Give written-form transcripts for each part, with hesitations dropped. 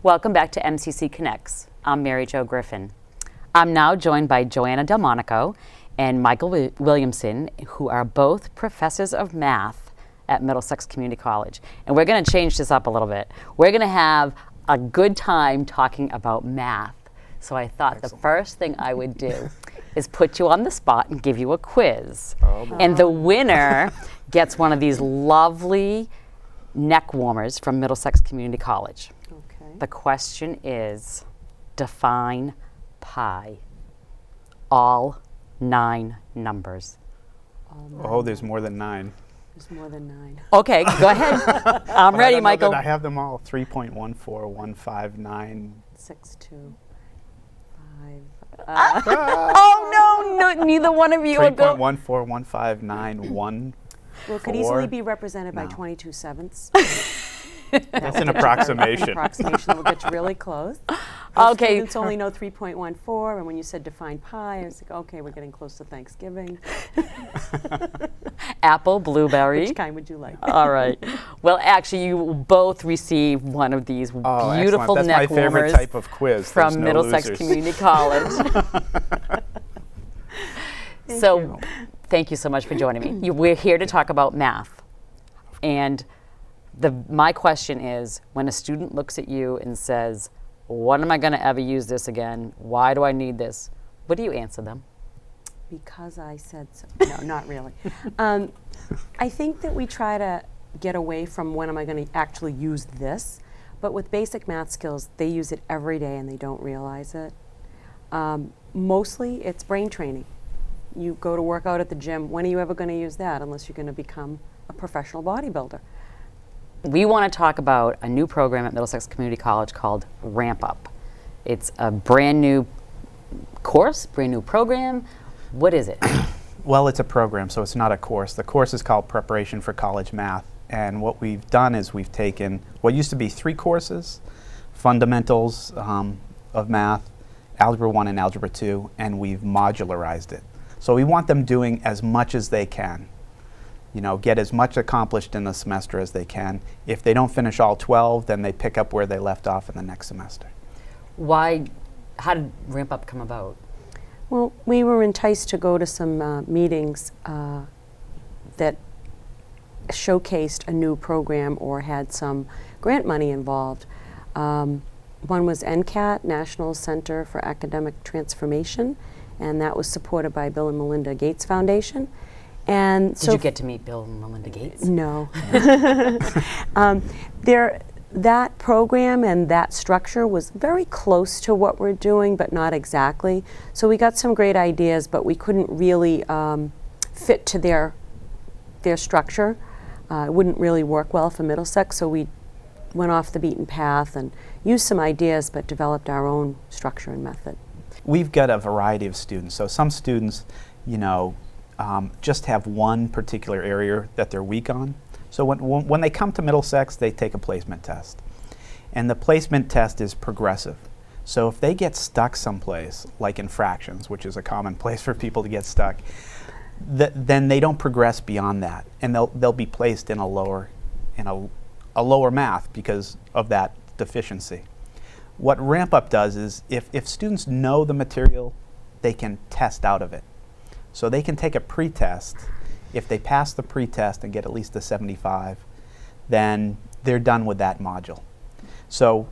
Welcome back to MCC Connects. I'm Mary Jo Griffin. I'm now joined by Joanna Delmonaco and Michael Williamson, who are both professors of math at Middlesex Community College. And we're going to change this up a little bit. We're going to have a good time talking about math. So I thought the first thing I would do is put you on the spot and give you a quiz. And the winner gets one of these lovely neck warmers from Middlesex Community College. Okay. The question is, define pi. All 9 numbers. Oh, there's more than 9. There's more than 9. Okay, go ahead. I'm ready, I don't know Michael. that I have them all. 3.14159. 6, 2, 5. Oh, no, neither one of you will go. 3.14159. Well, it could easily be represented by 22 sevenths. That's an approximation. An approximation that will get you really close. Okay. Students only know 3.14, and when you said define pi, I was like, okay, we're getting close to Thanksgiving. Apple, blueberry. Which kind would you like? All right. Well, actually, you both receive one of these beautiful excellent. That's neck my favorite warmers type of quiz. from There's no Middlesex losers. Community College. So, thank you so much for joining me. We're here to talk about math. And my question is, when a student looks at you and says, when am I going to ever use this again? Why do I need this? What do you answer them? Because I said so. No, not really. I think that we try to get away from when am I going to actually use this, but with basic math skills, they use it every day and they don't realize it. Mostly it's brain training. You go to work out at the gym, when are you ever going to use that unless you're going to become a professional bodybuilder? We want to talk about a new program at Middlesex Community College called Ramp Up. It's a brand new course, brand new program. What is it? Well, it's a program, so it's not a course. The course is called Preparation for College Math. And what we've done is we've taken what used to be 3 courses, fundamentals of math, Algebra 1 and Algebra 2, and we've modularized it. So we want them doing as much as they can. You know, get as much accomplished in the semester as they can. If they don't finish all 12, then they pick up where they left off in the next semester. How did Ramp Up come about? Well, we were enticed to go to some meetings that showcased a new program or had some grant money involved. One was NCAT, National Center for Academic Transformation, and that was supported by Bill and Melinda Gates Foundation. And Did you get to meet Bill and Melinda Gates? No. That program and that structure was very close to what we're doing, but not exactly. So we got some great ideas, but we couldn't really fit to their structure. It wouldn't really work well for Middlesex, so we went off the beaten path and used some ideas, but developed our own structure and method. We've got a variety of students. So some students, you know, just have one particular area that they're weak on. So when they come to Middlesex, they take a placement test. And the placement test is progressive. So if they get stuck someplace, like in fractions, which is a common place for people to get stuck, then they don't progress beyond that. And they'll be placed in a lower math because of that deficiency. What Ramp Up does is if students know the material, they can test out of it. So they can take a pre-test. If they pass the pre-test and get at least a 75, then they're done with that module. So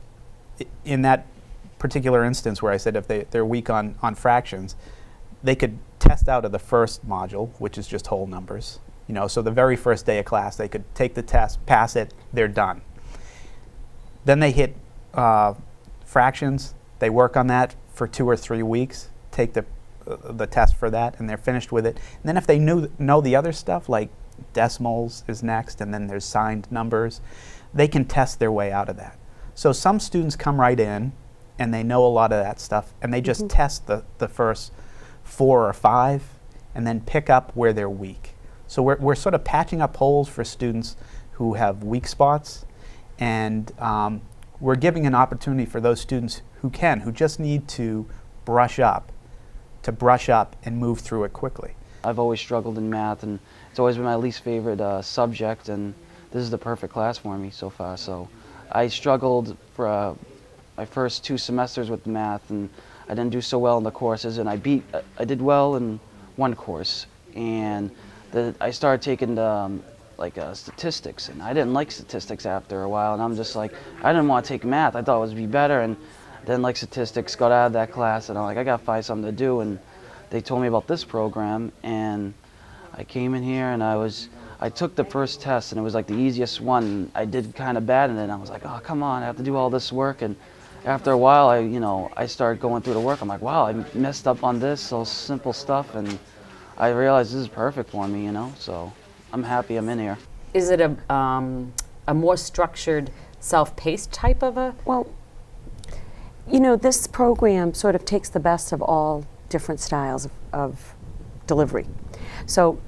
in that particular instance where I said if they're weak on fractions, they could test out of the first module, which is just whole numbers. You know, so the very first day of class, they could take the test, pass it, they're done. Then they hit fractions. They work on that for 2 or 3 weeks, take the test for that, and they're finished with it. And then if they know the other stuff, like decimals is next, and then there's signed numbers, they can test their way out of that. So some students come right in, and they know a lot of that stuff, and they just test the first 4 or 5, and then pick up where they're weak. So we're sort of patching up holes for students who have weak spots, and we're giving an opportunity for those students who just need to brush up and move through it quickly. I've always struggled in math, and it's always been my least favorite subject, and this is the perfect class for me so far. So I struggled for my first 2 semesters with math, and I didn't do so well in the courses, and I did well in one course, and I started taking statistics, and I didn't like statistics after a while, and I'm just like, I didn't want to take math. I thought it would be better, and then like statistics, got out of that class, and I'm like, I gotta find something to do, and they told me about this program, and I came in here, and I took the first test, and it was like the easiest one. I did kind of bad, and then I was like, oh, come on, I have to do all this work, and after a while, I started going through the work. I'm like, wow, I messed up on this, so simple stuff, and I realized this is perfect for me, so I'm happy I'm in here. Is it a more structured, self-paced type of a? Well, this program sort of takes the best of all different styles of delivery. So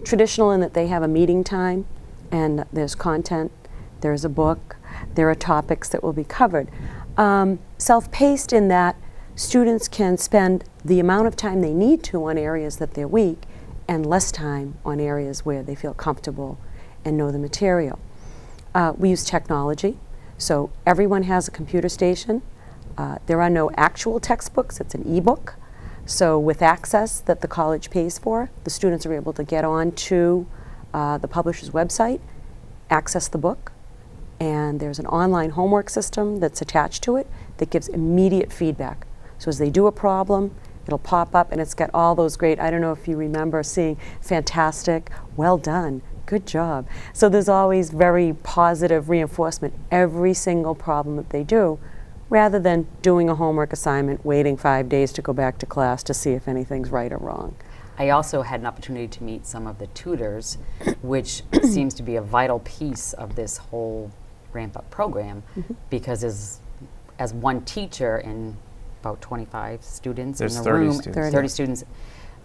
traditional in that they have a meeting time, and there's content, there's a book, there are topics that will be covered. Self-paced in that students can spend the amount of time they need to on areas that they're weak and less time on areas where they feel comfortable and know the material. We use technology, so everyone has a computer station. There are no actual textbooks, it's an e-book. So with access that the college pays for, the students are able to get on to the publisher's website, access the book, and there's an online homework system that's attached to it that gives immediate feedback. So as they do a problem, it'll pop up, and it's got all those great, I don't know if you remember seeing fantastic, well done, good job. So there's always very positive reinforcement every single problem that they do, rather than doing a homework assignment, waiting 5 days to go back to class to see if anything's right or wrong. I also had an opportunity to meet some of the tutors, which seems to be a vital piece of this whole ramp-up program, because as one teacher and about 25 students There's in the 30 room, students. 30 students,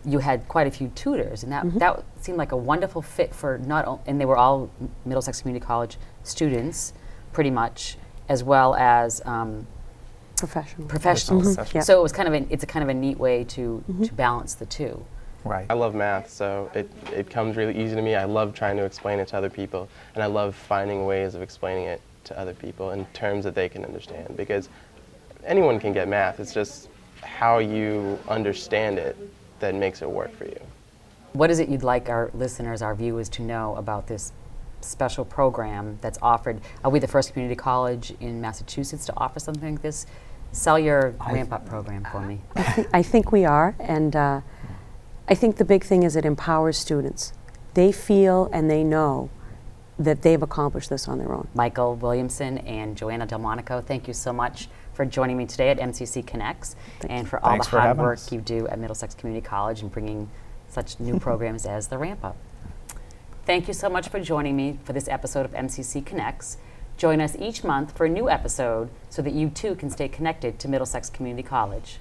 you had quite a few tutors, and that seemed like a wonderful fit for and they were all Middlesex Community College students, pretty much, as well as professionals. Yep. So it was it's a kind of a neat way to balance the two. Right. I love math, so it comes really easy to me. I love trying to explain it to other people, and I love finding ways of explaining it to other people in terms that they can understand, because anyone can get math. It's just how you understand it that makes it work for you. What is it you'd like our listeners, our viewers, to know about this special program that's offered? Are we the first community college in Massachusetts to offer something like this? Sell your ramp-up program for me. I think we are, and I think the big thing is it empowers students. They feel and they know that they've accomplished this on their own. Michael Williamson and Joanna Delmonaco, thank you so much for joining me today at MCC Connects, and for all Thanks the for hard having work us. you do at Middlesex Community College and bringing such new programs as the Ramp Up. Thank you so much for joining me for this episode of MCC Connects. Join us each month for a new episode so that you too can stay connected to Middlesex Community College.